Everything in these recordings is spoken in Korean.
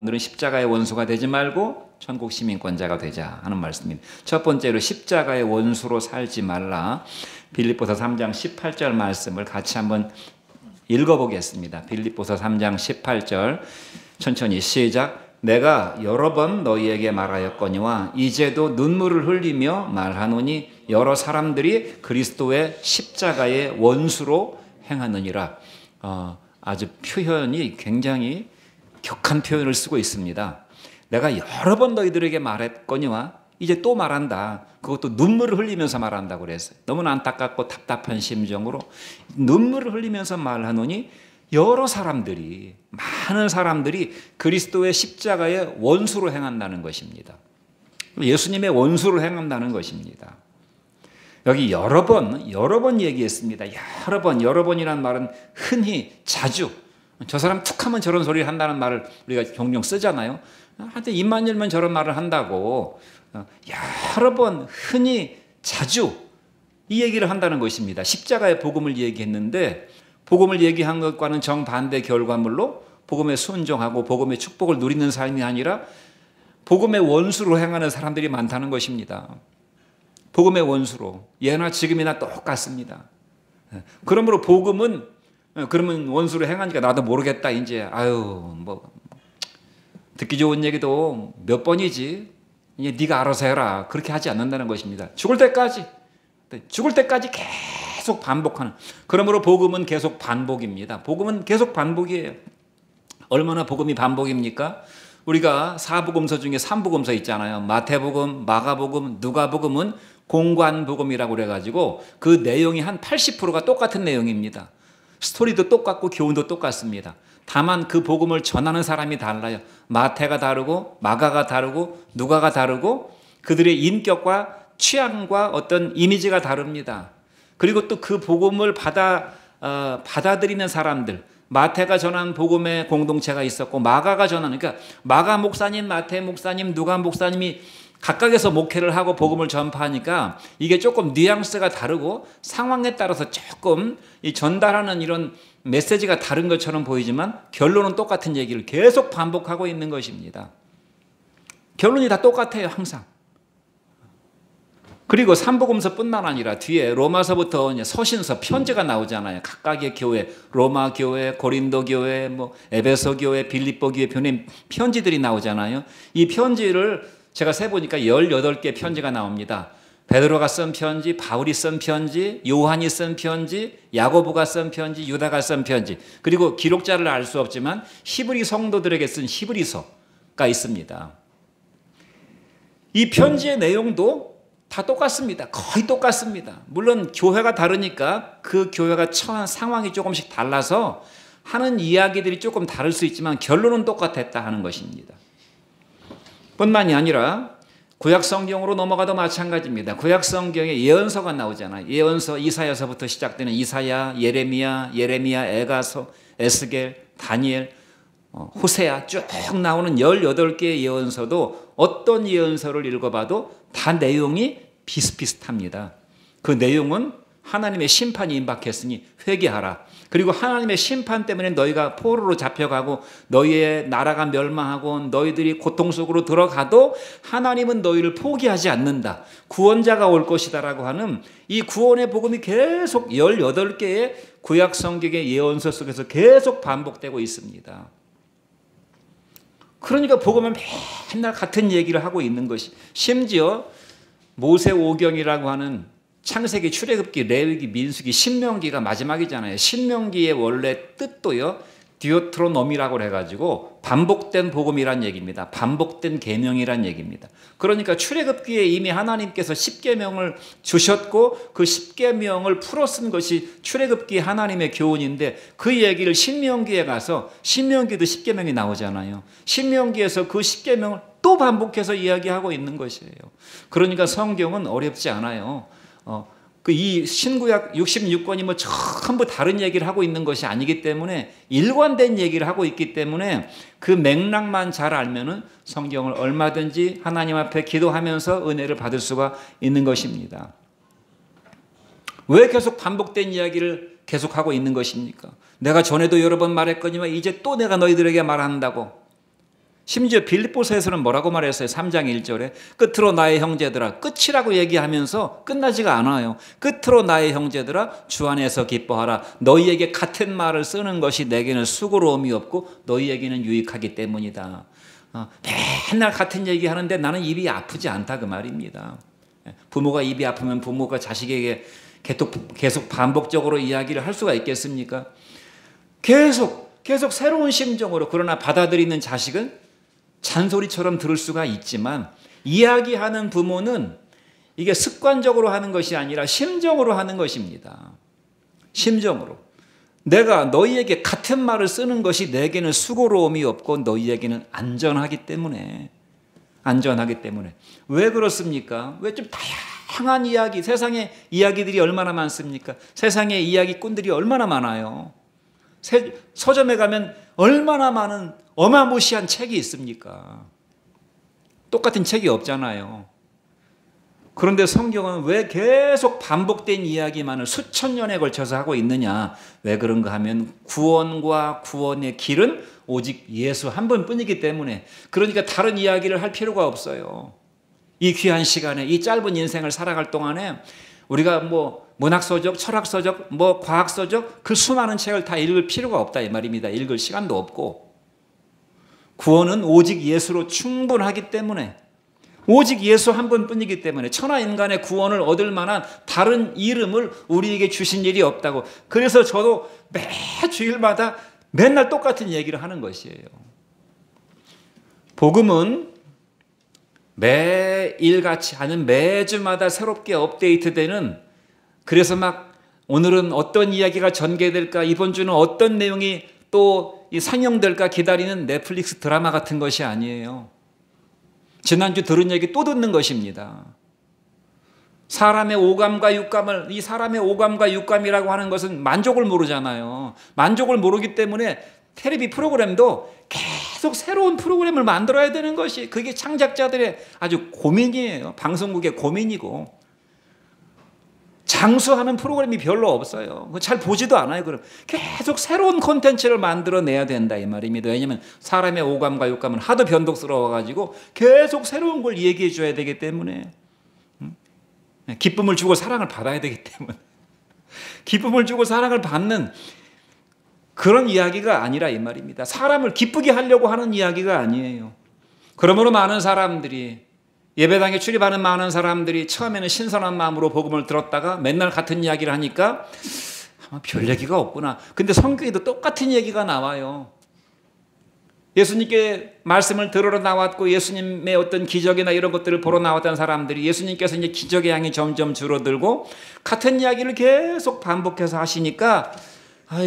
오늘은 십자가의 원수가 되지 말고 천국 시민권자가 되자 하는 말씀입니다. 첫 번째로 십자가의 원수로 살지 말라. 빌립보서 3장 18절 말씀을 같이 한번 읽어보겠습니다. 빌립보서 3장 18절 천천히 시작. 내가 여러 번 너희에게 말하였거니와 이제도 눈물을 흘리며 말하노니 여러 사람들이 그리스도의 십자가의 원수로 행하느니라. 아주 표현이 굉장히 격한 표현을 쓰고 있습니다. 내가 여러 번 너희들에게 말했거니와 이제 또 말한다. 그것도 눈물을 흘리면서 말한다고 그랬어요. 너무나 안타깝고 답답한 심정으로 눈물을 흘리면서 말하노니 여러 사람들이, 많은 사람들이 그리스도의 십자가의 원수로 행한다는 것입니다. 예수님의 원수로 행한다는 것입니다. 여기 여러 번 얘기했습니다. 여러 번이라는 말은 흔히 자주 저 사람 툭 하면 저런 소리를 한다는 말을 우리가 종종 쓰잖아요. 한테 입만 열면 저런 말을 한다고 여러 번 흔히 자주 이 얘기를 한다는 것입니다. 십자가의 복음을 얘기했는데 복음을 얘기한 것과는 정반대 결과물로 복음에 순종하고 복음의 축복을 누리는 삶이 아니라 복음의 원수로 행하는 사람들이 많다는 것입니다. 복음의 원수로 예나 지금이나 똑같습니다. 그러므로 복음은 그러면 원수로 행하니까 나도 모르겠다 이제 뭐 듣기 좋은 얘기도 몇 번이지 이제 네가 알아서 해라 그렇게 하지 않는다는 것입니다. 죽을 때까지 계속 반복하는. 그러므로 복음은 계속 반복입니다. 복음은 계속 반복이에요. 얼마나 복음이 반복입니까? 우리가 사복음서 중에 3복음서 있잖아요. 마태복음, 마가복음, 누가복음은 공관복음이라고 그래가지고 그 내용이 한 80%가 똑같은 내용입니다. 스토리도 똑같고 교훈도 똑같습니다. 다만 그 복음을 전하는 사람이 달라요. 마태가 다르고 마가가 다르고 누가가 다르고 그들의 인격과 취향과 어떤 이미지가 다릅니다. 그리고 또 그 복음을 받아들이는 사람들, 마태가 전한 복음의 공동체가 있었고 마가가 전하는, 그러니까 마가 목사님, 마태 목사님, 누가 목사님이 각각에서 목회를 하고 복음을 전파하니까 이게 조금 뉘앙스가 다르고 상황에 따라서 조금 이 전달하는 이런 메시지가 다른 것처럼 보이지만 결론은 똑같은 얘기를 계속 반복하고 있는 것입니다. 결론이 다 똑같아요, 항상. 그리고 삼복음서뿐만 아니라 뒤에 로마서부터 서신서, 편지가 나오잖아요. 각각의 교회, 로마 교회, 고린도 교회, 에베소 교회, 빌립보 교회 보낸 편지들이 나오잖아요. 이 편지를 제가 세보니까 18개 편지가 나옵니다. 베드로가 쓴 편지, 바울이 쓴 편지, 요한이 쓴 편지, 야고보가 쓴 편지, 유다가 쓴 편지, 그리고 기록자를 알 수 없지만 히브리 성도들에게 쓴 히브리서가 있습니다. 이 편지의 내용도 다 똑같습니다. 거의 똑같습니다. 물론 교회가 다르니까 그 교회가 처한 상황이 조금씩 달라서 하는 이야기들이 조금 다를 수 있지만 결론은 똑같았다 하는 것입니다. 뿐만이 아니라 구약 성경으로 넘어가도 마찬가지입니다. 구약 성경에 예언서가 나오잖아요. 예언서 이사야서부터 시작되는 이사야, 예레미야, 에가서, 에스겔, 다니엘, 호세아 쭉 나오는 18개의 예언서도 어떤 예언서를 읽어봐도 다 내용이 비슷비슷합니다. 그 내용은 하나님의 심판이 임박했으니 회개하라. 그리고 하나님의 심판 때문에 너희가 포로로 잡혀가고 너희의 나라가 멸망하고 너희들이 고통 속으로 들어가도 하나님은 너희를 포기하지 않는다. 구원자가 올 것이다라고 하는 이 구원의 복음이 계속 18개의 구약 성경의 예언서 속에서 계속 반복되고 있습니다. 그러니까 복음은 맨날 같은 얘기를 하고 있는 것이, 심지어 모세오경이라고 하는 창세기, 출애굽기, 레위기, 민수기, 신명기가 마지막이잖아요. 신명기의 원래 뜻도요, 디오트로노미라고 해가지고 반복된 복음이란 얘기입니다. 반복된 계명이란 얘기입니다. 그러니까 출애굽기에 이미 하나님께서 10계명을 주셨고 그 10계명을 풀어 쓴 것이 출애굽기 하나님의 교훈인데 그 얘기를 신명기에 가서, 신명기도 10계명이 나오잖아요. 신명기에서 그 10계명을 또 반복해서 이야기하고 있는 것이에요. 그러니까 성경은 어렵지 않아요. 이 신구약 66권이 전부 다른 얘기를 하고 있는 것이 아니기 때문에 일관된 얘기를 하고 있기 때문에 그 맥락만 잘 알면은 성경을 얼마든지 하나님 앞에 기도하면서 은혜를 받을 수가 있는 것입니다. 왜 계속 반복된 이야기를 계속하고 있는 것입니까? 내가 전에도 여러 번 말했거니와 이제 또 내가 너희들에게 말한다고. 심지어 빌립보서에서는 뭐라고 말했어요? 3장 1절에 끝으로 나의 형제들아, 끝이라고 얘기하면서 끝나지가 않아요. 끝으로 나의 형제들아 주 안에서 기뻐하라. 너희에게 같은 말을 쓰는 것이 내게는 수고로움이 없고 너희에게는 유익하기 때문이다. 맨날 같은 얘기하는데 나는 입이 아프지 않다 그 말입니다. 부모가 입이 아프면 부모가 자식에게 계속 반복적으로 이야기를 할 수가 있겠습니까? 계속 새로운 심정으로, 그러나 받아들이는 자식은 잔소리처럼 들을 수가 있지만, 이야기하는 부모는 이게 습관적으로 하는 것이 아니라 심정으로 하는 것입니다. 심정으로. 내가 너희에게 같은 말을 쓰는 것이 내게는 수고로움이 없고 너희에게는 안전하기 때문에. 왜 그렇습니까? 왜 좀 다양한 이야기, 세상에 이야기들이 얼마나 많습니까? 세상에 이야기꾼들이 얼마나 많아요. 서점에 가면 얼마나 많은 어마무시한 책이 있습니까? 똑같은 책이 없잖아요. 그런데 성경은 왜 계속 반복된 이야기만을 수천 년에 걸쳐서 하고 있느냐? 왜 그런가 하면 구원과 구원의 길은 오직 예수 한 분뿐이기 때문에. 그러니까 다른 이야기를 할 필요가 없어요. 이 귀한 시간에, 이 짧은 인생을 살아갈 동안에 우리가 문학서적, 철학서적, 과학서적 그 수많은 책을 다 읽을 필요가 없다 이 말입니다. 읽을 시간도 없고. 구원은 오직 예수로 충분하기 때문에, 오직 예수 한 분뿐이기 때문에 천하인간의 구원을 얻을 만한 다른 이름을 우리에게 주신 일이 없다고. 그래서 저도 매 주일마다 맨날 똑같은 얘기를 하는 것이에요. 복음은 매일같이 아니면 매주마다 새롭게 업데이트되는, 그래서 오늘은 어떤 이야기가 전개될까, 이번 주는 어떤 내용이 또 상영될까 기다리는 넷플릭스 드라마 같은 것이 아니에요. 지난주 들은 얘기 또 듣는 것입니다. 사람의 오감과 육감을, 이 사람의 오감과 육감이라고 하는 것은 만족을 모르잖아요. 만족을 모르기 때문에 텔레비 프로그램도 계속 새로운 프로그램을 만들어야 되는 것이, 그게 창작자들의 아주 고민이에요. 방송국의 고민이고. 장수하는 프로그램이 별로 없어요. 잘 보지도 않아요. 그럼 계속 새로운 콘텐츠를 만들어내야 된다 이 말입니다. 왜냐하면 사람의 오감과 육감은 하도 변덕스러워가지고 계속 새로운 걸 얘기해 줘야 되기 때문에. 기쁨을 주고 사랑을 받아야 되기 때문에. 기쁨을 주고 사랑을 받는 그런 이야기가 아니라 이 말입니다. 사람을 기쁘게 하려고 하는 이야기가 아니에요. 그러므로 많은 사람들이, 예배당에 출입하는 많은 사람들이 처음에는 신선한 마음으로 복음을 들었다가 맨날 같은 이야기를 하니까 아마 별 얘기가 없구나. 근데 성경에도 똑같은 얘기가 나와요. 예수님께 말씀을 들으러 나왔고 예수님의 어떤 기적이나 이런 것들을 보러 나왔던 사람들이, 예수님께서 이제 기적의 양이 점점 줄어들고 같은 이야기를 계속 반복해서 하시니까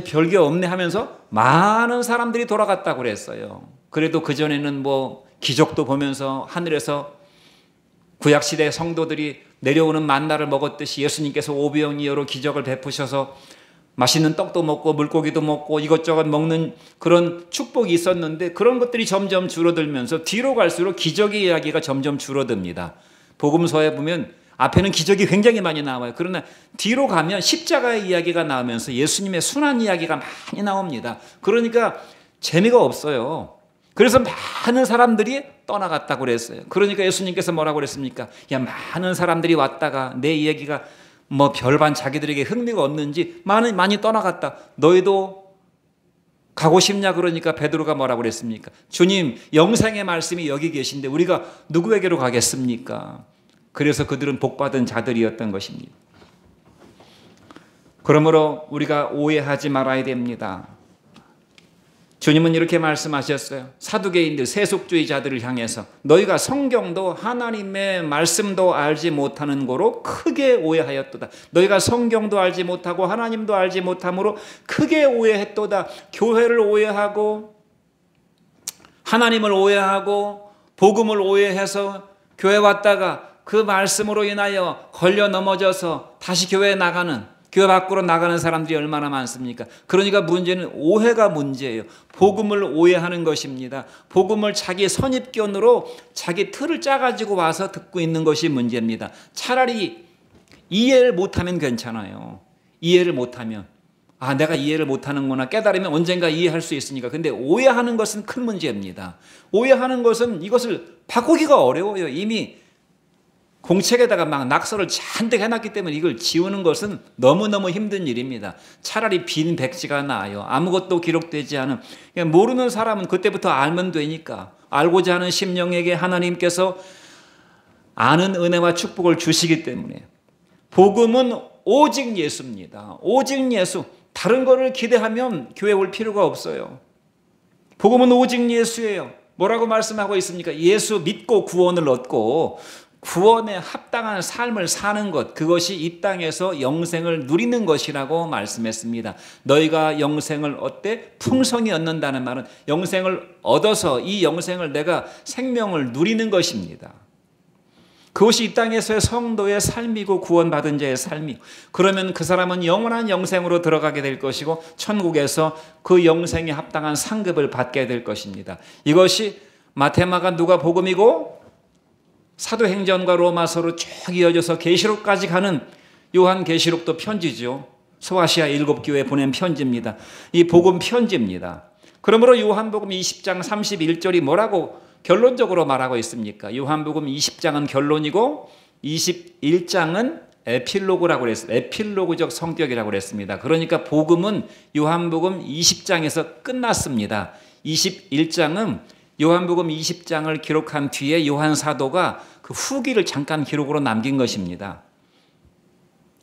별게 없네 하면서 많은 사람들이 돌아갔다고 그랬어요. 그래도 그전에는 기적도 보면서 하늘에서 구약시대 성도들이 내려오는 만나를 먹었듯이 예수님께서 오병이어로 기적을 베푸셔서 맛있는 떡도 먹고 물고기도 먹고 이것저것 먹는 그런 축복이 있었는데, 그런 것들이 점점 줄어들면서 뒤로 갈수록 기적의 이야기가 점점 줄어듭니다. 복음서에 보면 앞에는 기적이 굉장히 많이 나와요. 그러나 뒤로 가면 십자가의 이야기가 나오면서 예수님의 순환 이야기가 많이 나옵니다. 그러니까 재미가 없어요. 그래서 많은 사람들이 떠나갔다고 그랬어요. 그러니까 예수님께서 뭐라고 그랬습니까? 많은 사람들이 왔다가 내 이야기가 별반 자기들에게 흥미가 없는지 많이 떠나갔다. 너희도 가고 싶냐? 그러니까 베드로가 뭐라고 그랬습니까? 주님, 영생의 말씀이 여기 계신데 우리가 누구에게로 가겠습니까? 그래서 그들은 복받은 자들이었던 것입니다. 그러므로 우리가 오해하지 말아야 됩니다. 주님은 이렇게 말씀하셨어요. 사두개인들, 세속주의자들을 향해서 너희가 성경도 하나님의 말씀도 알지 못하는 거로 크게 오해하였도다. 너희가 성경도 알지 못하고 하나님도 알지 못함으로 크게 오해했도다. 교회를 오해하고 하나님을 오해하고 복음을 오해해서 교회 왔다가 그 말씀으로 인하여 걸려 넘어져서 다시 교회에 나가는, 교회 밖으로 나가는 사람들이 얼마나 많습니까? 그러니까 문제는 오해가 문제예요. 복음을 오해하는 것입니다. 복음을 자기 선입견으로 자기 틀을 짜가지고 와서 듣고 있는 것이 문제입니다. 차라리 이해를 못하면 괜찮아요. 이해를 못하면 아, 내가 이해를 못하는구나. 깨달으면 언젠가 이해할 수 있으니까. 근데 오해하는 것은 큰 문제입니다. 오해하는 것은 이것을 바꾸기가 어려워요. 이미 공책에다가 막 낙서를 잔뜩 해놨기 때문에 이걸 지우는 것은 너무너무 힘든 일입니다. 차라리 빈 백지가 나아요. 아무것도 기록되지 않은. 모르는 사람은 그때부터 알면 되니까. 알고자 하는 심령에게 하나님께서 아는 은혜와 축복을 주시기 때문에. 복음은 오직 예수입니다. 오직 예수. 다른 거를 기대하면 교회 올 필요가 없어요. 복음은 오직 예수예요. 뭐라고 말씀하고 있습니까? 예수 믿고 구원을 얻고 구원에 합당한 삶을 사는 것, 그것이 이 땅에서 영생을 누리는 것이라고 말씀했습니다. 너희가 영생을 얻되 풍성히 얻는다는 말은 영생을 얻어서 이 영생을 내가 생명을 누리는 것입니다. 그것이 이 땅에서의 성도의 삶이고 구원받은 자의 삶이고, 그러면 그 사람은 영원한 영생으로 들어가게 될 것이고 천국에서 그 영생에 합당한 상급을 받게 될 것입니다. 이것이 마태마가 누가복음이고 사도행전과 로마서로 쭉 이어져서 계시록까지 가는 요한계시록도 편지죠. 소아시아 7교회에 보낸 편지입니다. 이 복음 편지입니다. 그러므로 요한복음 20장 31절이 뭐라고 결론적으로 말하고 있습니까? 요한복음 20장은 결론이고 21장은 에필로그라고 그랬어요. 에필로그적 성격이라고 그랬습니다. 그러니까 복음은 요한복음 20장에서 끝났습니다. 21장은 요한복음 20장을 기록한 뒤에 요한 사도가 그 후기를 잠깐 기록으로 남긴 것입니다.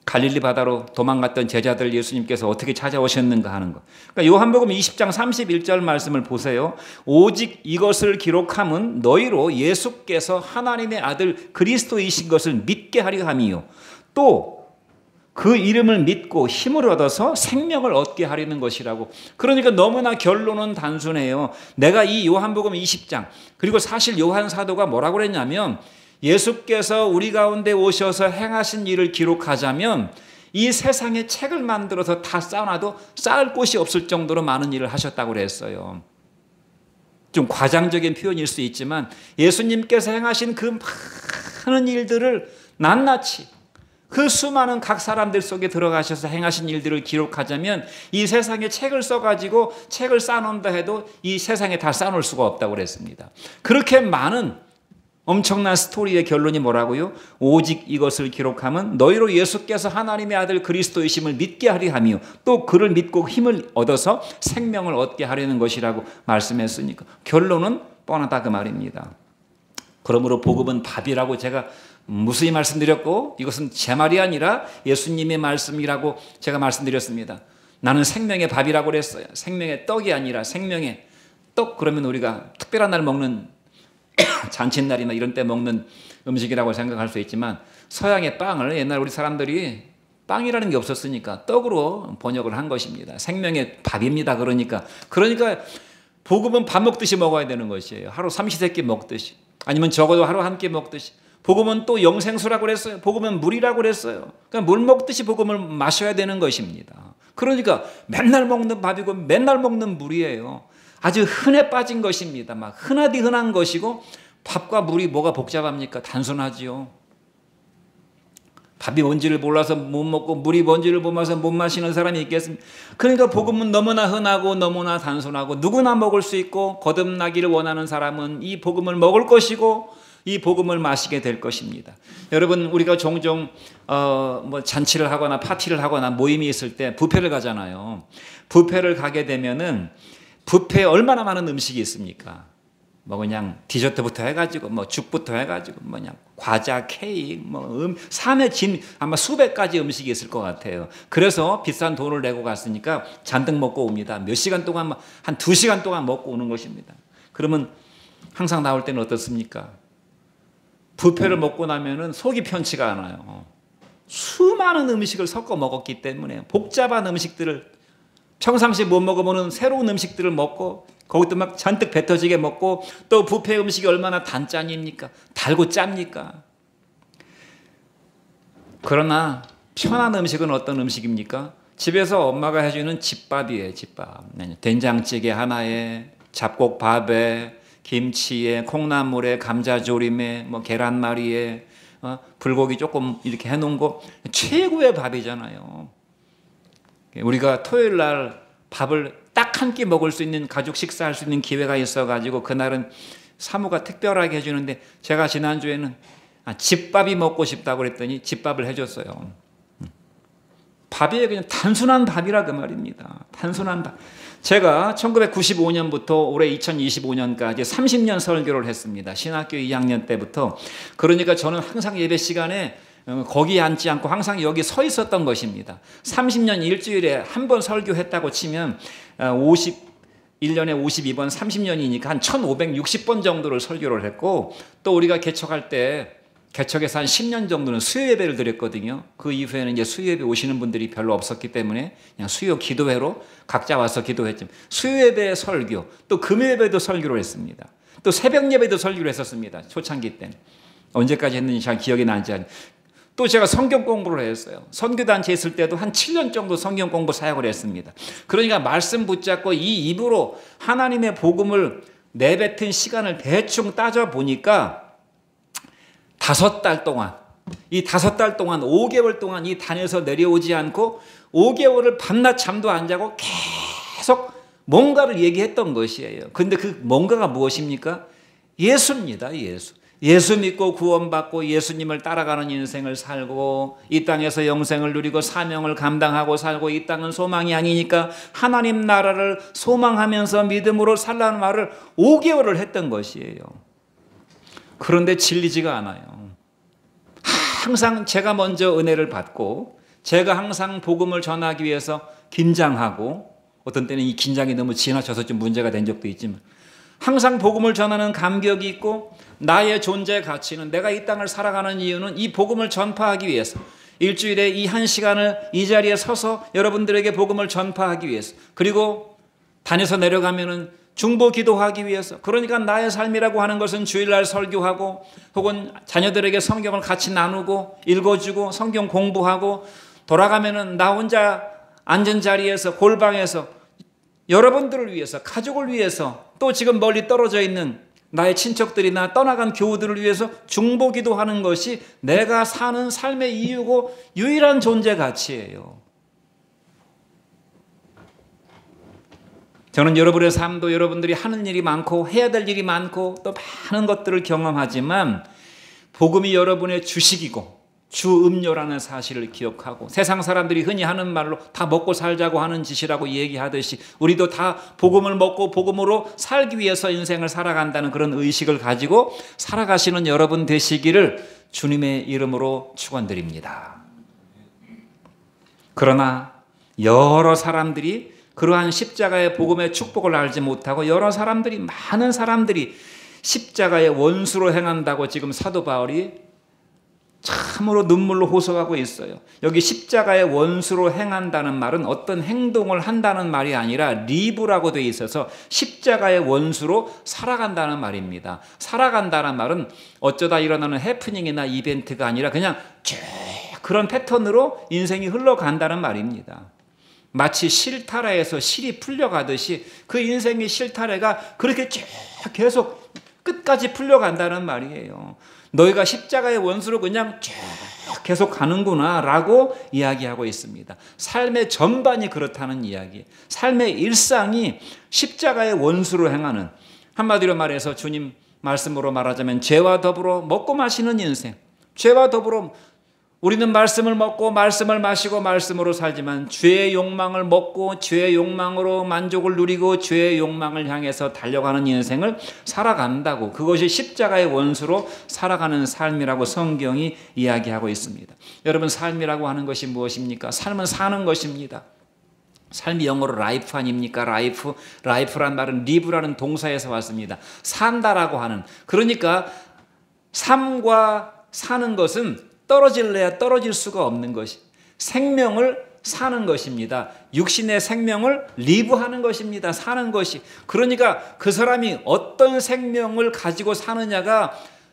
갈릴리 바다로 도망갔던 제자들 예수님께서 어떻게 찾아오셨는가 하는 것. 그러니까 요한복음 20장 31절 말씀을 보세요. 오직 이것을 기록함은 너희로 예수께서 하나님의 아들 그리스도이신 것을 믿게 하려 함이요. 또 그 이름을 믿고 힘을 얻어서 생명을 얻게 하려는 것이라고. 그러니까 너무나 결론은 단순해요. 내가 이 요한복음 20장, 그리고 사실 요한 사도가 뭐라고 그랬냐면 예수께서 우리 가운데 오셔서 행하신 일을 기록하자면 이 세상에 책을 만들어서 다 쌓아놔도 쌓을 곳이 없을 정도로 많은 일을 하셨다고 그랬어요. 좀 과장적인 표현일 수 있지만 예수님께서 행하신 그 많은 일들을 낱낱이 그 수많은 각 사람들 속에 들어가셔서 행하신 일들을 기록하자면 이 세상에 책을 써가지고 책을 쌓아놓는다 해도 이 세상에 다 쌓아놓을 수가 없다고 그랬습니다. 그렇게 많은 엄청난 스토리의 결론이 뭐라고요? 오직 이것을 기록하면 너희로 예수께서 하나님의 아들 그리스도이심을 믿게 하려 하며 또 그를 믿고 힘을 얻어서 생명을 얻게 하려는 것이라고 말씀했으니까 결론은 뻔하다 그 말입니다. 그러므로 복음은 밥이라고 제가 무수히 말씀드렸고 이것은 제 말이 아니라 예수님의 말씀이라고 제가 말씀드렸습니다. 나는 생명의 밥이라고 그랬어요. 생명의 떡이 아니라 생명의 떡. 그러면 우리가 특별한 날 먹는 잔칫날이나 이런 때 먹는 음식이라고 생각할 수 있지만 서양의 빵을 옛날 우리 사람들이 빵이라는 게 없었으니까 떡으로 번역을 한 것입니다. 생명의 밥입니다. 그러니까 복음은 밥 먹듯이 먹어야 되는 것이에요. 하루 삼시세끼 먹듯이, 아니면 적어도 하루 한 끼 먹듯이. 복음은 또 영생수라고 그랬어요. 복음은 물이라고 그랬어요. 그러니까 물 먹듯이 복음을 마셔야 되는 것입니다. 그러니까 맨날 먹는 밥이고 맨날 먹는 물이에요. 아주 흔해 빠진 것입니다. 막 흔하디 흔한 것이고, 밥과 물이 뭐가 복잡합니까? 단순하지요. 밥이 뭔지를 몰라서 못 먹고 물이 뭔지를 몰라서 못 마시는 사람이 있겠습니까? 그러니까 복음은 너무나 흔하고 너무나 단순하고 누구나 먹을 수 있고, 거듭나기를 원하는 사람은 이 복음을 먹을 것이고 이 복음을 마시게 될 것입니다. 여러분, 우리가 종종 뭐 잔치를 하거나 파티를 하거나 모임이 있을 때 뷔페를 가잖아요. 뷔페를 가게 되면은 뷔페에 얼마나 많은 음식이 있습니까? 뭐 그냥 디저트부터 해가지고 뭐 죽부터 해가지고 뭐냐 과자, 케이크, 뭐 산의 진 아마 수백 가지 음식이 있을 것 같아요. 그래서 비싼 돈을 내고 갔으니까 잔뜩 먹고 옵니다. 몇 시간 동안, 한 2시간 동안 먹고 오는 것입니다. 그러면 항상 나올 때는 어떻습니까? 뷔페를 먹고 나면은 속이 편치가 않아요. 수많은 음식을 섞어 먹었기 때문에 복잡한 음식들을 평상시 못 먹어보는 새로운 음식들을 먹고 거기도 막 잔뜩 배 터지게 먹고, 또 뷔페 음식이 얼마나 단짠입니까? 달고 짭니까? 그러나 편한 음식은 어떤 음식입니까? 집에서 엄마가 해주는 집밥이에요. 집밥. 된장찌개 하나에 잡곡밥에 김치에 콩나물에 감자조림에 뭐 계란말이에 불고기 조금 이렇게 해놓은 거 최고의 밥이잖아요. 우리가 토요일 날 밥을 딱 한 끼 먹을 수 있는, 가족 식사할 수 있는 기회가 있어가지고 그날은 사모가 특별하게 해주는데, 제가 지난주에는 집밥이 먹고 싶다고 그랬더니 집밥을 해줬어요. 밥이 그냥 단순한 밥이라 그 말입니다. 단순한 밥. 제가 1995년부터 올해 2025년까지 30년 설교를 했습니다. 신학교 2학년 때부터. 그러니까 저는 항상 예배 시간에 거기 앉지 않고 항상 여기 서 있었던 것입니다. 30년 일주일에 한 번 설교했다고 치면 1년에 52번, 30년이니까 한 1560번 정도를 설교를 했고, 또 우리가 개척할 때 개척에서 한 10년 정도는 수요 예배를 드렸거든요. 그 이후에는 이제 수요 예배 오시는 분들이 별로 없었기 때문에 그냥 수요 기도회로 각자 와서 기도했지만, 수요 예배 설교, 또 금요 예배도 설교를 했습니다. 또 새벽 예배도 설교를 했었습니다. 초창기 때는. 언제까지 했는지 잘 기억이 나지 않아요. 또 제가 성경 공부를 했어요. 선교단체 있을 때도 한 7년 정도 성경 공부 사역을 했습니다. 그러니까 말씀 붙잡고 이 입으로 하나님의 복음을 내뱉은 시간을 대충 따져보니까 5달 동안, 이 5달 동안 5개월 동안 이 단에서 내려오지 않고 5개월을 밤낮 잠도 안 자고 계속 뭔가를 얘기했던 것이에요. 근데 그 뭔가가 무엇입니까? 예수입니다. 예수. 예수 믿고 구원받고 예수님을 따라가는 인생을 살고, 이 땅에서 영생을 누리고 사명을 감당하고 살고, 이 땅은 소망이 아니니까 하나님 나라를 소망하면서 믿음으로 살라는 말을 5개월을 했던 것이에요. 그런데 질리지가 않아요. 항상 제가 먼저 은혜를 받고, 제가 항상 복음을 전하기 위해서 긴장하고, 어떤 때는 이 긴장이 너무 지나쳐서 좀 문제가 된 적도 있지만, 항상 복음을 전하는 감격이 있고, 나의 존재 가치는, 내가 이 땅을 살아가는 이유는 이 복음을 전파하기 위해서, 일주일에 이 한 시간을 이 자리에 서서 여러분들에게 복음을 전파하기 위해서, 그리고 단에서 내려가면은 중보 기도하기 위해서. 그러니까 나의 삶이라고 하는 것은 주일날 설교하고, 혹은 자녀들에게 성경을 같이 나누고 읽어주고 성경 공부하고, 돌아가면은 나 혼자 앉은 자리에서 골방에서 여러분들을 위해서, 가족을 위해서, 또 지금 멀리 떨어져 있는 나의 친척들이나 떠나간 교우들을 위해서 중보 기도하는 것이 내가 사는 삶의 이유고 유일한 존재 가치예요. 저는 여러분의 삶도 여러분들이 하는 일이 많고 해야 될 일이 많고 또 많은 것들을 경험하지만, 복음이 여러분의 주식이고 주 음료라는 사실을 기억하고, 세상 사람들이 흔히 하는 말로 다 먹고 살자고 하는 짓이라고 얘기하듯이, 우리도 다 복음을 먹고 복음으로 살기 위해서 인생을 살아간다는 그런 의식을 가지고 살아가시는 여러분 되시기를 주님의 이름으로 축원드립니다. 그러나 여러 사람들이 그러한 십자가의 복음의 축복을 알지 못하고, 여러 사람들이, 많은 사람들이 십자가의 원수로 행한다고 지금 사도 바울이 참으로 눈물로 호소하고 있어요. 여기 십자가의 원수로 행한다는 말은 어떤 행동을 한다는 말이 아니라 리브라고 되어 있어서 십자가의 원수로 살아간다는 말입니다. 살아간다는 말은 어쩌다 일어나는 해프닝이나 이벤트가 아니라 그냥 쭉 그런 패턴으로 인생이 흘러간다는 말입니다. 마치 실타래에서 실이 풀려가듯이 그 인생의 실타래가 그렇게 쭉 계속 끝까지 풀려간다는 말이에요. 너희가 십자가의 원수로 그냥 쭉 계속 가는구나 라고 이야기하고 있습니다. 삶의 전반이 그렇다는 이야기, 삶의 일상이 십자가의 원수로 행하는, 한마디로 말해서 주님 말씀으로 말하자면 죄와 더불어 먹고 마시는 인생, 죄와 더불어 우리는 말씀을 먹고 말씀을 마시고 말씀으로 살지만, 죄의 욕망을 먹고 죄의 욕망으로 만족을 누리고 죄의 욕망을 향해서 달려가는 인생을 살아간다고, 그것이 십자가의 원수로 살아가는 삶이라고 성경이 이야기하고 있습니다. 여러분, 삶이라고 하는 것이 무엇입니까? 삶은 사는 것입니다. 삶이 영어로 라이프 아닙니까? 라이프. 라이프란 말은 리브라는 동사에서 왔습니다. 산다라고 하는, 그러니까 삶과 사는 것은 떨어질래야 떨어질 수가 없는 것이, 생명을 사는 것입니다. 육신의 생명을 리브하는 것입니다. 사는 것이. 그러니까 그 사람이 어떤 생명을 가지고 사느냐가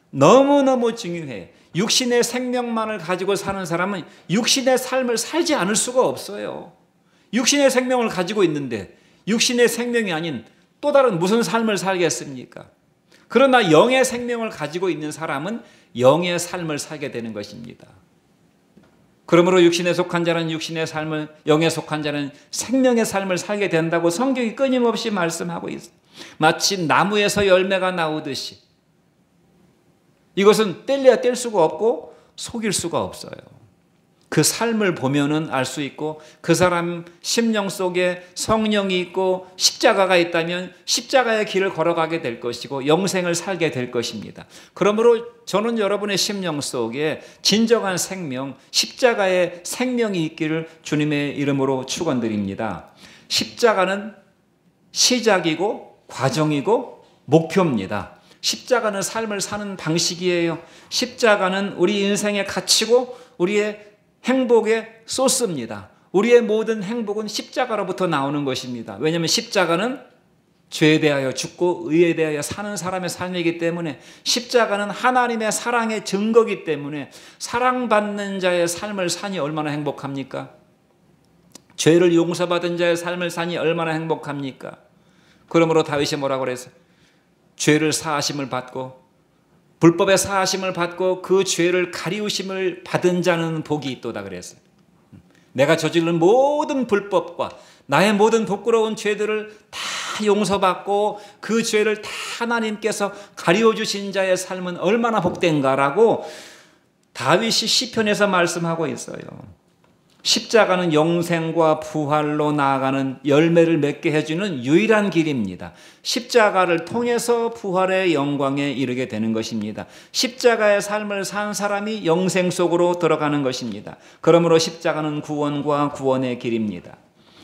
너무너무 중요해. 육신의 생명만을 가지고 사는 사람은 육신의 삶을 살지 않을 수가 없어요. 육신의 생명을 가지고 있는데 육신의 생명이 아닌 또 다른 무슨 삶을 살겠습니까? 그러나 영의 생명을 가지고 있는 사람은 영의 삶을 살게 되는 것입니다. 그러므로 육신에 속한 자는 육신의 삶을, 영에 속한 자는 생명의 삶을 살게 된다고 성경이 끊임없이 말씀하고 있어요. 마치 나무에서 열매가 나오듯이 이것은 뗄래야 뗄 수가 없고 속일 수가 없어요. 그 삶을 보면은 알 수 있고, 그 사람 심령 속에 성령이 있고 십자가가 있다면 십자가의 길을 걸어가게 될 것이고 영생을 살게 될 것입니다. 그러므로 저는 여러분의 심령 속에 진정한 생명, 십자가의 생명이 있기를 주님의 이름으로 축원드립니다. 십자가는 시작이고 과정이고 목표입니다. 십자가는 삶을 사는 방식이에요. 십자가는 우리 인생의 가치고 우리의 행복의 소스입니다. 우리의 모든 행복은 십자가로부터 나오는 것입니다. 왜냐하면 십자가는 죄에 대하여 죽고 의에 대하여 사는 사람의 삶이기 때문에, 십자가는 하나님의 사랑의 증거이기 때문에 사랑받는 자의 삶을 사니 얼마나 행복합니까? 죄를 용서받은 자의 삶을 사니 얼마나 행복합니까? 그러므로 다윗이 뭐라고 그랬어요? 죄를 사하심을 받고 불법의 사하심을 받고 그 죄를 가리우심을 받은 자는 복이 있도다 그랬어요. 내가 저지른 모든 불법과 나의 모든 부끄러운 죄들을 다 용서받고 그 죄를 다 하나님께서 가리워 주신 자의 삶은 얼마나 복된가라고 다윗이 시편에서 말씀하고 있어요. 십자가는 영생과 부활로 나아가는 열매를 맺게 해주는 유일한 길입니다. 십자가를 통해서 부활의 영광에 이르게 되는 것입니다. 십자가의 삶을 산 사람이 영생 속으로 들어가는 것입니다. 그러므로 십자가는 구원과 구원의 길입니다.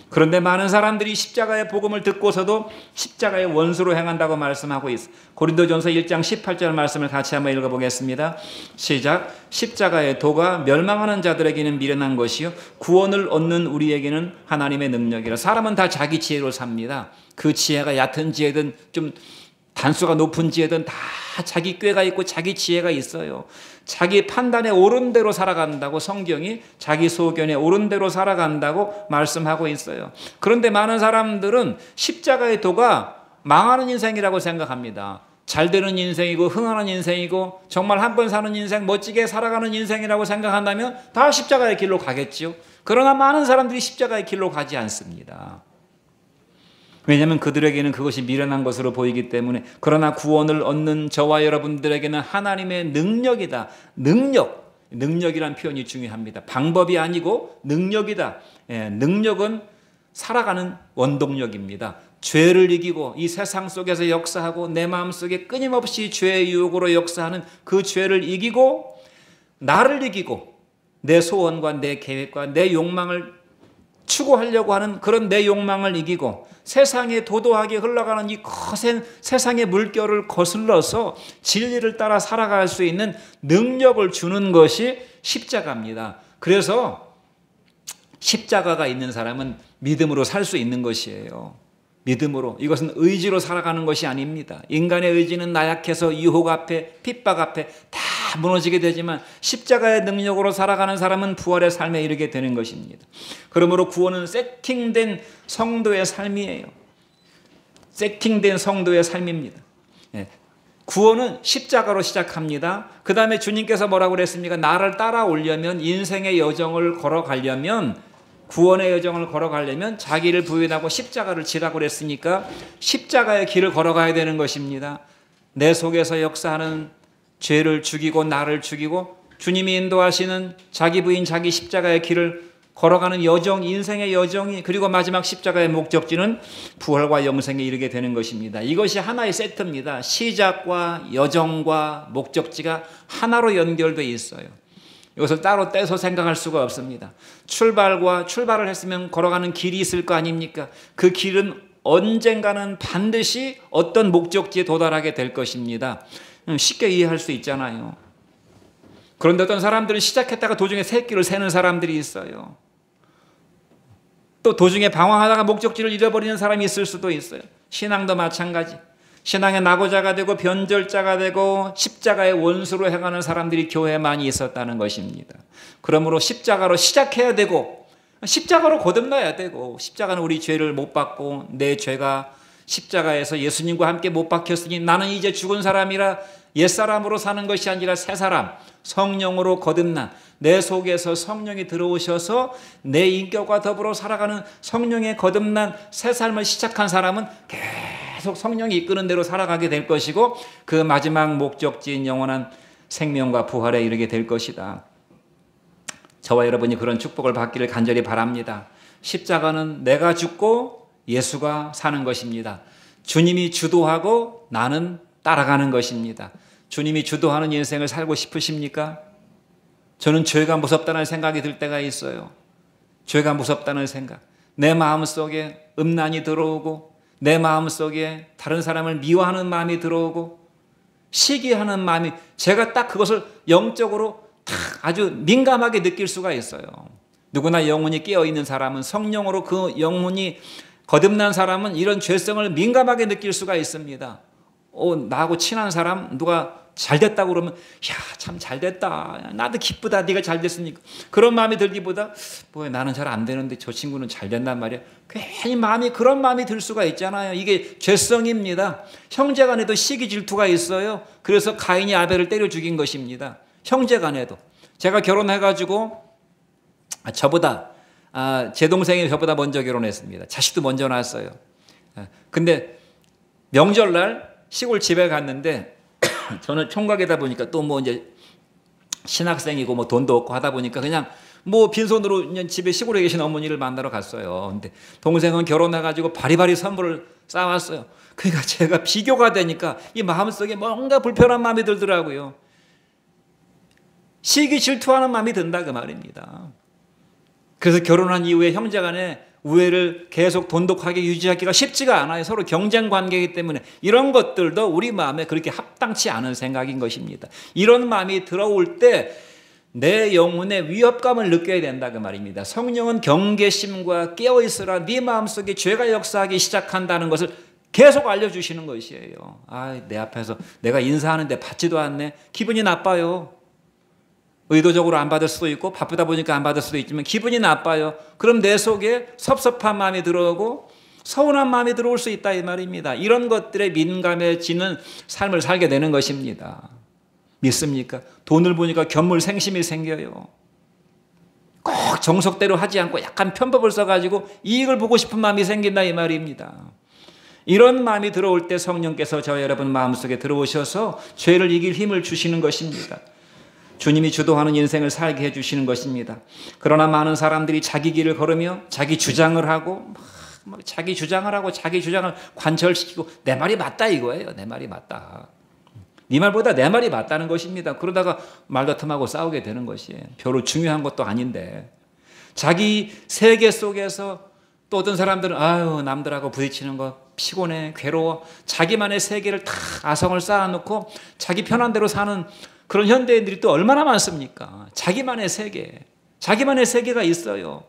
그런데 많은 사람들이 십자가의 복음을 듣고서도 십자가의 원수로 행한다고 말씀하고 있어요. 고린도전서 1장 18절 말씀을 같이 한번 읽어보겠습니다. 시작. 십자가의 도가 멸망하는 자들에게는 미련한 것이요 구원을 얻는 우리에게는 하나님의 능력이라. 사람은 다 자기 지혜로 삽니다. 그 지혜가 얕은 지혜든 좀 단수가 높은 지혜든 다 자기 꾀가 있고 자기 지혜가 있어요. 자기 판단에 옳은 대로 살아간다고 성경이 자기 소견에 옳은 대로 살아간다고 말씀하고 있어요. 그런데 많은 사람들은 십자가의 도가 망하는 인생이라고 생각합니다. 잘 되는 인생이고 흥하는 인생이고 정말 한 번 사는 인생, 멋지게 살아가는 인생이라고 생각한다면 다 십자가의 길로 가겠지요. 그러나 많은 사람들이 십자가의 길로 가지 않습니다. 왜냐하면 그들에게는 그것이 미련한 것으로 보이기 때문에. 그러나 구원을 얻는 저와 여러분들에게는 하나님의 능력이다. 능력이란 표현이 중요합니다. 방법이 아니고 능력이다. 능력은 살아가는 원동력입니다. 죄를 이기고 이 세상 속에서 역사하고 내 마음속에 끊임없이 죄의 유혹으로 역사하는 그 죄를 이기고 나를 이기고 내 소원과 내 계획과 내 욕망을 추구하려고 하는 그런 내 욕망을 이기고 세상에 도도하게 흘러가는 이 거센 세상의 물결을 거슬러서 진리를 따라 살아갈 수 있는 능력을 주는 것이 십자가입니다. 그래서 십자가가 있는 사람은 믿음으로 살 수 있는 것이에요. 믿음으로. 이것은 의지로 살아가는 것이 아닙니다. 인간의 의지는 나약해서 유혹 앞에 핍박 앞에 다 무너지게 되지만 십자가의 능력으로 살아가는 사람은 부활의 삶에 이르게 되는 것입니다. 그러므로 구원은 세팅된 성도의 삶이에요. 세팅된 성도의 삶입니다. 구원은 십자가로 시작합니다. 그 다음에 주님께서 뭐라고 그랬습니까? 나를 따라오려면, 인생의 여정을 걸어가려면, 구원의 여정을 걸어가려면 자기를 부인하고 십자가를 지라고 그랬으니까 십자가의 길을 걸어가야 되는 것입니다. 내 속에서 역사하는 죄를 죽이고 나를 죽이고 주님이 인도하시는 자기 부인 자기 십자가의 길을 걸어가는 여정, 인생의 여정이, 그리고 마지막 십자가의 목적지는 부활과 영생에 이르게 되는 것입니다. 이것이 하나의 세트입니다. 시작과 여정과 목적지가 하나로 연결되어 있어요. 이것을 따로 떼서 생각할 수가 없습니다. 출발을 했으면 걸어가는 길이 있을 거 아닙니까? 그 길은 언젠가는 반드시 어떤 목적지에 도달하게 될 것입니다. 쉽게 이해할 수 있잖아요. 그런데 어떤 사람들은 시작했다가 도중에 새끼를 새는 사람들이 있어요. 또 도중에 방황하다가 목적지를 잃어버리는 사람이 있을 수도 있어요. 신앙도 마찬가지. 신앙의 낙오자가 되고 변절자가 되고 십자가의 원수로 행하는 사람들이 교회에 많이 있었다는 것입니다. 그러므로 십자가로 시작해야 되고 십자가로 거듭나야 되고, 십자가는 우리 죄를 못 받고 내 죄가 십자가에서 예수님과 함께 못 박혔으니 나는 이제 죽은 사람이라 옛사람으로 사는 것이 아니라 새사람, 성령으로 거듭난, 내 속에서 성령이 들어오셔서 내 인격과 더불어 살아가는 성령에 거듭난 새 삶을 시작한 사람은 계속 성령이 이끄는 대로 살아가게 될 것이고, 그 마지막 목적지인 영원한 생명과 부활에 이르게 될 것이다. 저와 여러분이 그런 축복을 받기를 간절히 바랍니다. 십자가는 내가 죽고 예수가 사는 것입니다. 주님이 주도하고 나는 따라가는 것입니다. 주님이 주도하는 인생을 살고 싶으십니까? 저는 죄가 무섭다는 생각이 들 때가 있어요. 죄가 무섭다는 생각. 내 마음속에 음란이 들어오고, 내 마음속에 다른 사람을 미워하는 마음이 들어오고, 시기하는 마음이, 제가 딱 그것을 영적으로 딱 아주 민감하게 느낄 수가 있어요. 누구나 영혼이 깨어있는 사람은, 성령으로 그 영혼이 거듭난 사람은 이런 죄성을 민감하게 느낄 수가 있습니다. 나하고 친한 사람 누가 잘됐다고 그러면 야, 참 잘됐다, 나도 기쁘다, 네가 잘됐으니까. 그런 마음이 들기보다 나는 잘 안 되는데 저 친구는 잘된단 말이야, 괜히 그런 마음이 들 수가 있잖아요. 이게 죄성입니다. 형제간에도 시기 질투가 있어요. 그래서 가인이 아벨을 때려 죽인 것입니다. 형제간에도. 제가 결혼해가지고 제 동생이 저보다 먼저 결혼했습니다. 자식도 먼저 낳았어요. 근데 명절날 시골 집에 갔는데 저는 총각이다 보니까 또 이제 신학생이고 돈도 없고 하다 보니까 그냥 빈손으로 그냥 집에 시골에 계신 어머니를 만나러 갔어요. 근데 동생은 결혼해가지고 바리바리 선물을 싸왔어요. 그러니까 제가 비교가 되니까 이 마음속에 뭔가 불편한 마음이 들더라고요. 시기 질투하는 마음이 든다 그 말입니다. 그래서 결혼한 이후에 형제간에 우애를 계속 돈독하게 유지하기가 쉽지가 않아요. 서로 경쟁 관계이기 때문에 이런 것들도 우리 마음에 그렇게 합당치 않은 생각인 것입니다. 이런 마음이 들어올 때 내 영혼의 위협감을 느껴야 된다 그 말입니다. 성령은 경계심과 깨어있으라 네 마음속에 죄가 역사하기 시작한다는 것을 계속 알려주시는 것이에요. 내 앞에서 내가 인사하는데 받지도 않네. 기분이 나빠요. 의도적으로 안 받을 수도 있고 바쁘다 보니까 안 받을 수도 있지만 기분이 나빠요. 그럼 내 속에 섭섭한 마음이 들어오고 서운한 마음이 들어올 수 있다 이 말입니다. 이런 것들에 민감해지는 삶을 살게 되는 것입니다. 믿습니까? 돈을 보니까 견물생심이 생겨요. 꼭 정석대로 하지 않고 약간 편법을 써가지고 이익을 보고 싶은 마음이 생긴다 이 말입니다. 이런 마음이 들어올 때 성령께서 저와 여러분 마음속에 들어오셔서 죄를 이길 힘을 주시는 것입니다. 주님이 주도하는 인생을 살게 해주시는 것입니다. 그러나 많은 사람들이 자기 길을 걸으며 자기 주장을 하고 자기 주장을 관철시키고 내 말이 맞다 이거예요. 내 말이 맞다. 네 말보다 내 말이 맞다는 것입니다. 그러다가 말다툼하고 싸우게 되는 것이에요. 별로 중요한 것도 아닌데 자기 세계 속에서 또 어떤 사람들은 남들하고 부딪히는 거 피곤해, 괴로워. 자기만의 세계를 다 아성을 쌓아놓고 자기 편한 대로 사는 그런 현대인들이 또 얼마나 많습니까? 자기만의 세계가 있어요.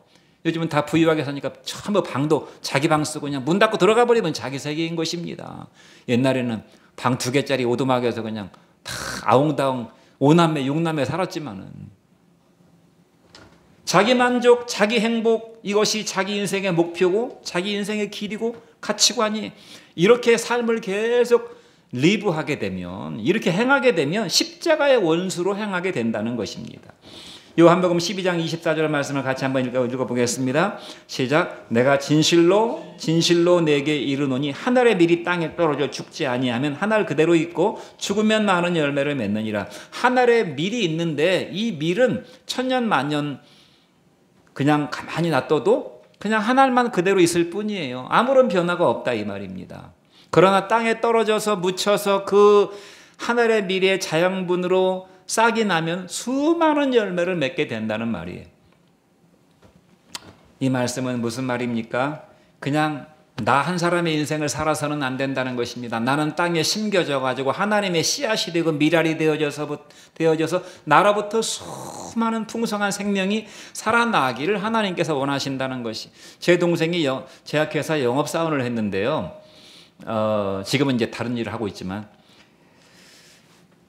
요즘은 다 부유하게 사니까 전부 방도 자기 방 쓰고 그냥 문 닫고 들어가 버리면 자기 세계인 것입니다. 옛날에는 방 2개짜리 오두막에서 그냥 다 아웅다웅 5남매 6남매 살았지만은 자기 만족, 자기 행복, 이것이 자기 인생의 목표고 자기 인생의 길이고 가치관이, 이렇게 삶을 계속 리브하게 되면, 이렇게 행하게 되면 십자가의 원수로 행하게 된다는 것입니다. 요한복음 12장 24절 말씀을 같이 한번 읽어보겠습니다. 시작. 내가 진실로 내게 이르노니 한 알의 밀이 땅에 떨어져 죽지 아니하면 한 알 그대로 있고 죽으면 많은 열매를 맺느니라. 한 알의 밀이 있는데 이 밀은 천년 만년 그냥 가만히 놔둬도 그냥 한 알만 그대로 있을 뿐이에요. 아무런 변화가 없다 이 말입니다. 그러나 땅에 떨어져서 묻혀서 그 하늘의 밀의 자양분으로 싹이 나면 수많은 열매를 맺게 된다는 말이에요. 이 말씀은 무슨 말입니까? 그냥 나 한 사람의 인생을 살아서는 안 된다는 것입니다. 나는 땅에 심겨져 가지고 하나님의 씨앗이 되고 밀알이 되어져서 나로부터 수많은 풍성한 생명이 살아나기를 하나님께서 원하신다는 것이. 제 동생이 제약회사 영업사원을 했는데요. 지금은 이제 다른 일을 하고 있지만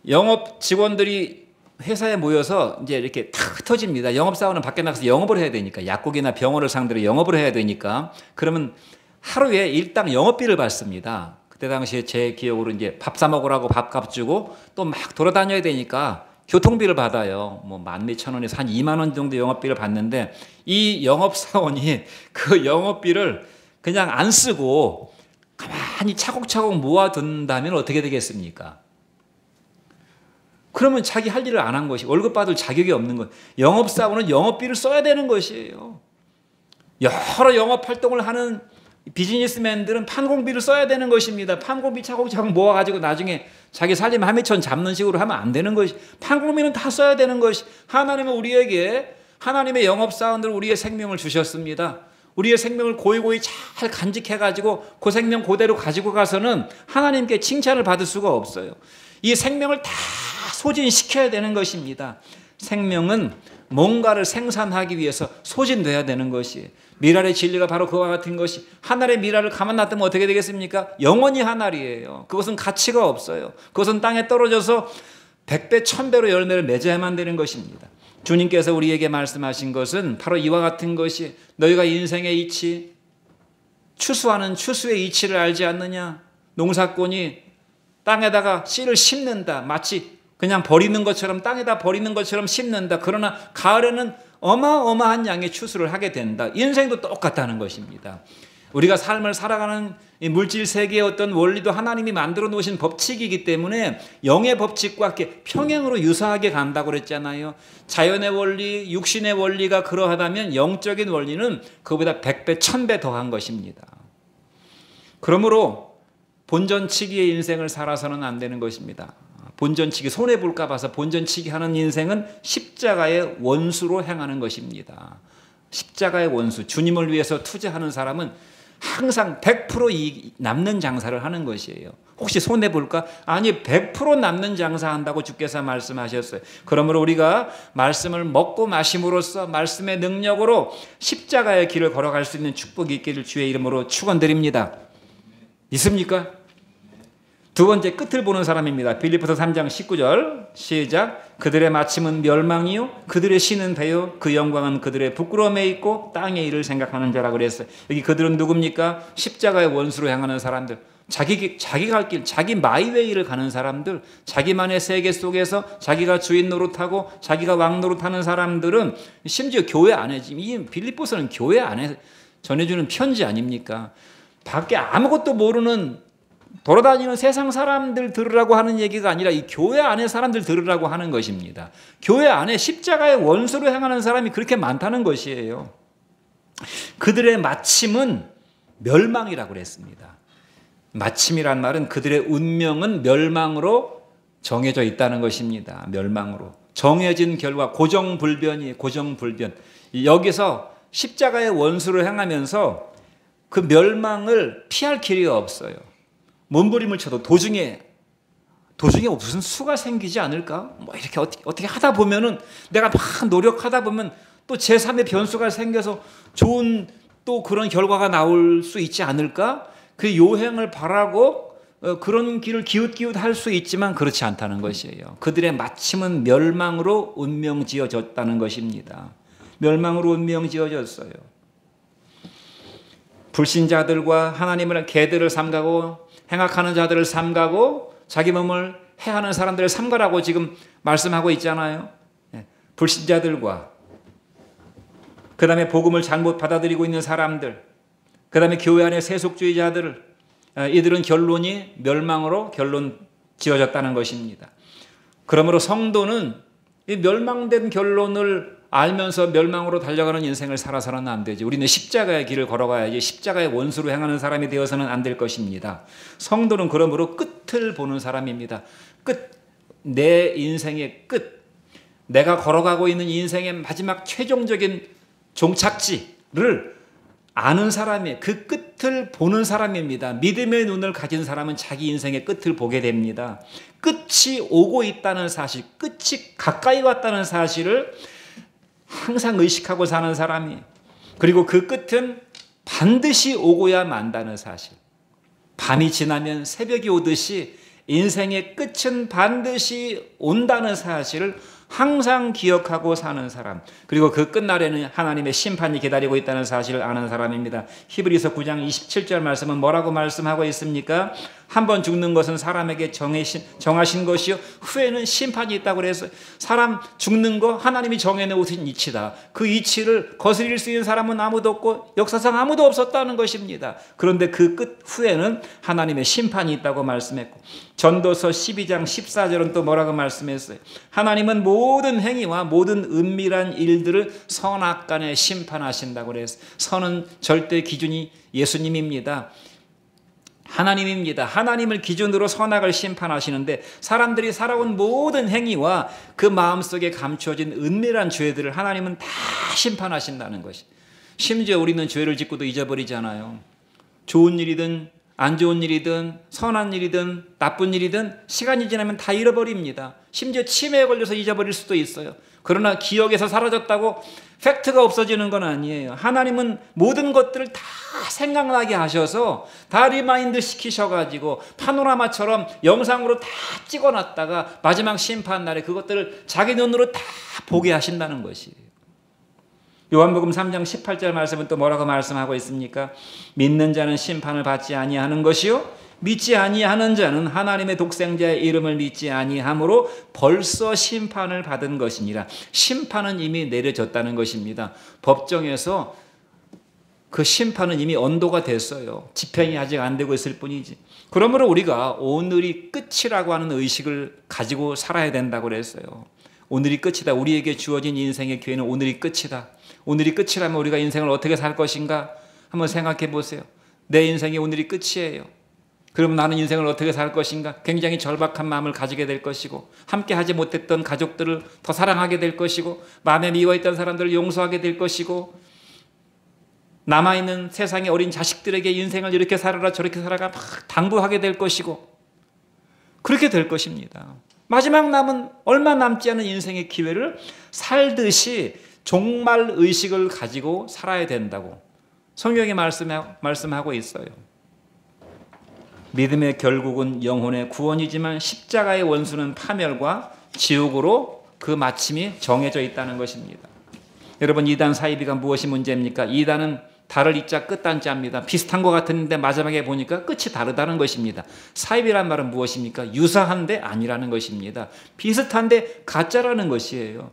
영업 직원들이 회사에 모여서 이제 이렇게 탁 흩어집니다. 영업사원은 밖에 나가서 영업을 해야 되니까, 약국이나 병원을 상대로 영업을 해야 되니까, 그러면 하루에 일당 영업비를 받습니다. 그때 당시에 제 기억으로 이제 밥 사 먹으라고 밥값 주고 또 막 돌아다녀야 되니까 교통비를 받아요. 뭐 12,000원에서 한 2만 원 정도 영업비를 받는데 이 영업사원이 그 영업비를 그냥 안 쓰고 가만히 차곡차곡 모아둔다면 어떻게 되겠습니까? 그러면 자기 할 일을 안 한 것이 월급 받을 자격이 없는 것. 영업사원은 영업비를 써야 되는 것이에요. 여러 영업 활동을 하는 비즈니스맨들은 판공비를 써야 되는 것입니다. 판공비 차곡차곡 모아가지고 나중에 자기 살림 하미천 잡는 식으로 하면 안 되는 것이. 판공비는 다 써야 되는 것이. 하나님은 우리에게 하나님의 영업사원들 우리의 생명을 주셨습니다. 우리의 생명을 고이고이 잘 간직해가지고 그 생명 그대로 가지고 가서는 하나님께 칭찬을 받을 수가 없어요. 이 생명을 다 소진시켜야 되는 것입니다. 생명은 뭔가를 생산하기 위해서 소진돼야 되는 것이에요. 미랄의 진리가 바로 그와 같은 것이 하늘의 미랄을 가만 놔두면 어떻게 되겠습니까? 영원히 하늘이에요. 그것은 가치가 없어요. 그것은 땅에 떨어져서 100배 1000배로 열매를 맺어야만 되는 것입니다. 주님께서 우리에게 말씀하신 것은 바로 이와 같은 것이 너희가 인생의 이치 추수하는 추수의 이치를 알지 않느냐? 농사꾼이 땅에다가 씨를 심는다. 마치 그냥 버리는 것처럼 땅에다 버리는 것처럼 심는다. 그러나 가을에는 어마어마한 양의 추수를 하게 된다. 인생도 똑같다는 것입니다. 우리가 삶을 살아가는 이 물질 세계의 어떤 원리도 하나님이 만들어 놓으신 법칙이기 때문에 영의 법칙과 이렇게 평행으로 유사하게 간다고 그랬잖아요. 자연의 원리, 육신의 원리가 그러하다면 영적인 원리는 그보다 100배, 1000배 더한 것입니다. 그러므로 본전치기의 인생을 살아서는 안 되는 것입니다. 본전치기, 손해볼까 봐서 본전치기 하는 인생은 십자가의 원수로 행하는 것입니다. 십자가의 원수, 주님을 위해서 투자하는 사람은 항상 100% 남는 장사를 하는 것이에요. 혹시 손해볼까? 아니, 100% 남는 장사한다고 주께서 말씀하셨어요. 그러므로 우리가 말씀을 먹고 마심으로써 말씀의 능력으로 십자가의 길을 걸어갈 수 있는 축복이 있기를 주의 이름으로 축원드립니다. 있습니까? 두 번째, 끝을 보는 사람입니다. 빌립보서 3장 19절 시작. 그들의 마침은 멸망이요 그들의 신은 배요 그 영광은 그들의 부끄러움에 있고 땅의 일을 생각하는 자라 그랬어요. 여기 그들은 누굽니까? 십자가의 원수로 향하는 사람들, 자기 갈 길, 자기 마이웨이를 가는 사람들, 자기만의 세계 속에서 자기가 주인 노릇하고 자기가 왕 노릇하는 사람들은 심지어 교회 안에, 지금 이 빌립보서는 교회 안에 전해주는 편지 아닙니까? 밖에 아무것도 모르는 돌아다니는 세상 사람들 들으라고 하는 얘기가 아니라 이 교회 안에 사람들 들으라고 하는 것입니다. 교회 안에 십자가의 원수로 행하는 사람이 그렇게 많다는 것이에요. 그들의 마침은 멸망이라고 그랬습니다. 마침이란 말은 그들의 운명은 멸망으로 정해져 있다는 것입니다. 멸망으로. 정해진 결과, 고정불변이에요. 고정불변. 여기서 십자가의 원수를 행하면서 그 멸망을 피할 길이 없어요. 몸부림을 쳐도 도중에 무슨 수가 생기지 않을까? 뭐 이렇게 어떻게 하다 보면은 내가 막 노력하다 보면 또 제3의 변수가 생겨서 좋은 또 그런 결과가 나올 수 있지 않을까? 그 요행을 바라고 그런 길을 기웃기웃 할 수 있지만 그렇지 않다는 것이에요. 그들의 마침은 멸망으로 운명 지어졌다는 것입니다. 멸망으로 운명 지어졌어요. 불신자들과 하나님을 개들을 삼가고 행악하는 자들을 삼가고 자기 몸을 해하는 사람들을 삼가라고 지금 말씀하고 있잖아요. 불신자들과 그 다음에 복음을 잘못 받아들이고 있는 사람들, 그 다음에 교회 안의 세속주의자들을, 이들은 결론이 멸망으로 결론 지어졌다는 것입니다. 그러므로 성도는 이 멸망된 결론을 알면서 멸망으로 달려가는 인생을 살아서는 안 되지. 우리는 십자가의 길을 걸어가야지 십자가의 원수로 행하는 사람이 되어서는 안 될 것입니다. 성도는 그러므로 끝을 보는 사람입니다. 끝, 내 인생의 끝, 내가 걸어가고 있는 인생의 마지막 최종적인 종착지를 아는 사람이, 그 끝을 보는 사람입니다. 믿음의 눈을 가진 사람은 자기 인생의 끝을 보게 됩니다. 끝이 오고 있다는 사실, 끝이 가까이 왔다는 사실을 항상 의식하고 사는 사람이, 그리고 그 끝은 반드시 오고야 만다는 사실, 밤이 지나면 새벽이 오듯이 인생의 끝은 반드시 온다는 사실을 항상 기억하고 사는 사람, 그리고 그 끝날에는 하나님의 심판이 기다리고 있다는 사실을 아는 사람입니다. 히브리서 9장 27절 말씀은 뭐라고 말씀하고 있습니까? 한 번 죽는 것은 사람에게 정하신 것이요 후에는 심판이 있다고 그래서 사람 죽는 거 하나님이 정해놓으신 이치다. 그 이치를 거스릴 수 있는 사람은 아무도 없고 역사상 아무도 없었다는 것입니다. 그런데 그 끝 후에는 하나님의 심판이 있다고 말씀했고, 전도서 12장 14절은 또 뭐라고 말씀했어요? 하나님은 모든 행위와 모든 은밀한 일들을 선악간에 심판하신다고 그랬어요. 선은 절대 기준이 예수님입니다. 하나님입니다. 하나님을 기준으로 선악을 심판하시는데 사람들이 살아온 모든 행위와 그 마음속에 감추어진 은밀한 죄들을 하나님은 다 심판하신다는 것이. 심지어 우리는 죄를 짓고도 잊어버리잖아요. 좋은 일이든 안 좋은 일이든 선한 일이든 나쁜 일이든 시간이 지나면 다 잃어버립니다. 심지어 치매에 걸려서 잊어버릴 수도 있어요. 그러나 기억에서 사라졌다고 팩트가 없어지는 건 아니에요. 하나님은 모든 것들을 다 생각나게 하셔서 다 리마인드 시키셔가지고 파노라마처럼 영상으로 다 찍어놨다가 마지막 심판날에 그것들을 자기 눈으로 다 보게 하신다는 것이에요. 요한복음 3장 18절 말씀은 또 뭐라고 말씀하고 있습니까? 믿는 자는 심판을 받지 아니하는 것이요 믿지 아니하는 자는 하나님의 독생자의 이름을 믿지 아니하므로 벌써 심판을 받은 것이니라. 심판은 이미 내려졌다는 것입니다. 법정에서 그 심판은 이미 언도가 됐어요. 집행이 아직 안 되고 있을 뿐이지. 그러므로 우리가 오늘이 끝이라고 하는 의식을 가지고 살아야 된다고 그랬어요. 오늘이 끝이다. 우리에게 주어진 인생의 기회는 오늘이 끝이다. 오늘이 끝이라면 우리가 인생을 어떻게 살 것인가 한번 생각해 보세요. 내 인생이 오늘이 끝이에요. 그러면 나는 인생을 어떻게 살 것인가? 굉장히 절박한 마음을 가지게 될 것이고, 함께 하지 못했던 가족들을 더 사랑하게 될 것이고, 마음에 미워했던 사람들을 용서하게 될 것이고, 남아있는 세상의 어린 자식들에게 인생을 이렇게 살아라 저렇게 살아라 막 당부하게 될 것이고, 그렇게 될 것입니다. 마지막 남은 얼마 남지 않은 인생의 기회를 살듯이 종말 의식을 가지고 살아야 된다고 성경이 말씀하고 있어요. 믿음의 결국은 영혼의 구원이지만 십자가의 원수는 파멸과 지옥으로 그 마침이 정해져 있다는 것입니다. 여러분, 이단 사이비가 무엇이 문제입니까? 이단은 달을 이자 끝단자입니다. 비슷한 것 같은데 마지막에 보니까 끝이 다르다는 것입니다. 사이비란 말은 무엇입니까? 유사한데 아니라는 것입니다. 비슷한데 가짜라는 것이에요.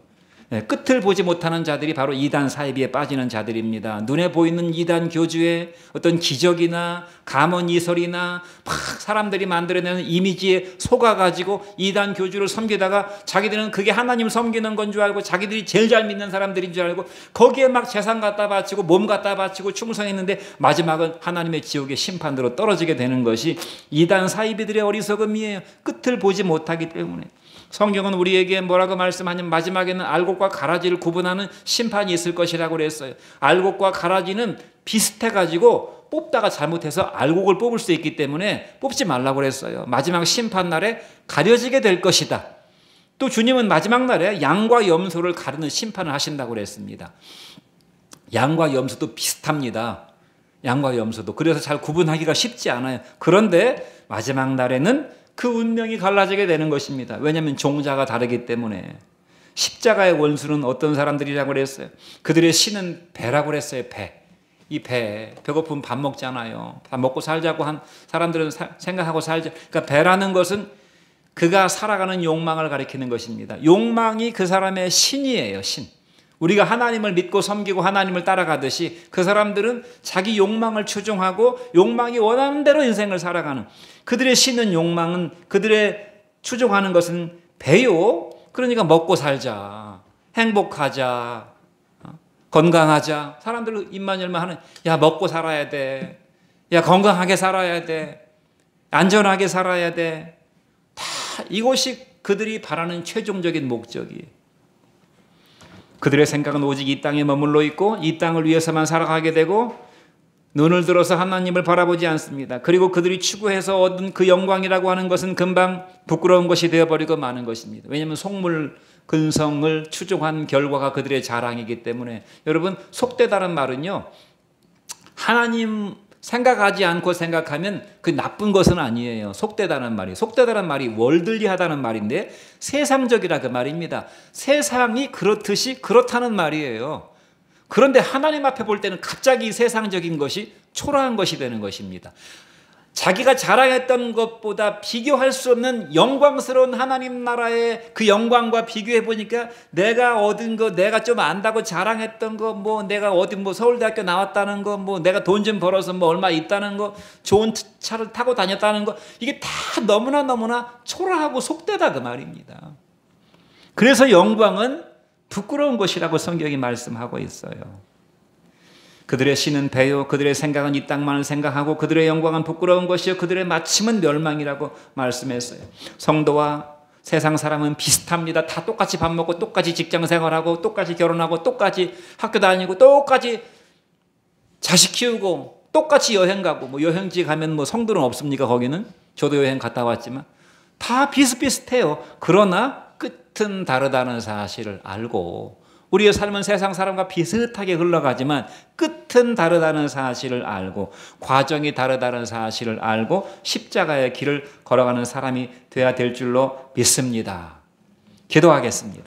끝을 보지 못하는 자들이 바로 이단 사이비에 빠지는 자들입니다. 눈에 보이는 이단 교주의 어떤 기적이나 감언이설이나 막 사람들이 만들어내는 이미지에 속아가지고 이단 교주를 섬기다가 자기들은 그게 하나님 섬기는 건 줄 알고 자기들이 제일 잘 믿는 사람들인 줄 알고 거기에 막 재산 갖다 바치고 몸 갖다 바치고 충성했는데 마지막은 하나님의 지옥의 심판으로 떨어지게 되는 것이 이단 사이비들의 어리석음이에요. 끝을 보지 못하기 때문에. 성경은 우리에게 뭐라고 말씀하냐면 마지막에는 알곡과 가라지를 구분하는 심판이 있을 것이라고 그랬어요. 알곡과 가라지는 비슷해가지고 뽑다가 잘못해서 알곡을 뽑을 수 있기 때문에 뽑지 말라고 그랬어요. 마지막 심판날에 가려지게 될 것이다. 또 주님은 마지막 날에 양과 염소를 가르는 심판을 하신다고 그랬습니다. 양과 염소도 비슷합니다. 양과 염소도. 그래서 잘 구분하기가 쉽지 않아요. 그런데 마지막 날에는 그 운명이 갈라지게 되는 것입니다. 왜냐하면 종자가 다르기 때문에. 십자가의 원수는 어떤 사람들이라고 그랬어요? 그들의 신은 배라고 그랬어요. 배. 이 배. 배고프면 밥 먹잖아요. 밥 먹고 살자고 한 사람들은 생각하고 살죠. 그러니까 배라는 것은 그가 살아가는 욕망을 가리키는 것입니다. 욕망이 그 사람의 신이에요. 신. 우리가 하나님을 믿고 섬기고 하나님을 따라가듯이 그 사람들은 자기 욕망을 추종하고 욕망이 원하는 대로 인생을 살아가는, 그들의 신은 욕망은, 그들의 추종하는 것은 배요. 그러니까 먹고 살자, 행복하자, 건강하자. 사람들 입만 열면 하는, 야 먹고 살아야 돼, 야 건강하게 살아야 돼, 안전하게 살아야 돼. 다 이것이 그들이 바라는 최종적인 목적이에요. 그들의 생각은 오직 이 땅에 머물러 있고 이 땅을 위해서만 살아가게 되고 눈을 들어서 하나님을 바라보지 않습니다. 그리고 그들이 추구해서 얻은 그 영광이라고 하는 것은 금방 부끄러운 것이 되어버리고 마는 것입니다. 왜냐하면 속물 근성을 추종한 결과가 그들의 자랑이기 때문에. 여러분, 속되다는 말은요, 하나님 생각하지 않고 생각하면 그 나쁜 것은 아니에요. 속되다는 말이. 속되다는 말이 월들리하다는 말인데 세상적이라 그 말입니다. 세상이 그렇듯이 그렇다는 말이에요. 그런데 하나님 앞에 볼 때는 갑자기 세상적인 것이 초라한 것이 되는 것입니다. 자기가 자랑했던 것보다 비교할 수 없는 영광스러운 하나님 나라의 그 영광과 비교해 보니까 내가 얻은 거, 내가 좀 안다고 자랑했던 거, 뭐 내가 어디 뭐 서울대학교 나왔다는 거, 뭐 내가 돈 좀 벌어서 뭐 얼마 있다는 거, 좋은 차를 타고 다녔다는 거, 이게 다 너무나 초라하고 속되다 그 말입니다. 그래서 영광은 부끄러운 것이라고 성경이 말씀하고 있어요. 그들의 신은 배요, 그들의 생각은 이 땅만을 생각하고 그들의 영광은 부끄러운 것이요 그들의 마침은 멸망이라고 말씀했어요. 성도와 세상 사람은 비슷합니다. 다 똑같이 밥 먹고 똑같이 직장 생활하고 똑같이 결혼하고 똑같이 학교 다니고 똑같이 자식 키우고 똑같이 여행 가고, 뭐 여행지 가면 뭐 성도는 없습니까? 거기는 저도 여행 갔다 왔지만 다 비슷비슷해요. 그러나 끝은 다르다는 사실을 알고 우리의 삶은 세상 사람과 비슷하게 흘러가지만 끝은 다르다는 사실을 알고 과정이 다르다는 사실을 알고 십자가의 길을 걸어가는 사람이 되어야 될 줄로 믿습니다. 기도하겠습니다.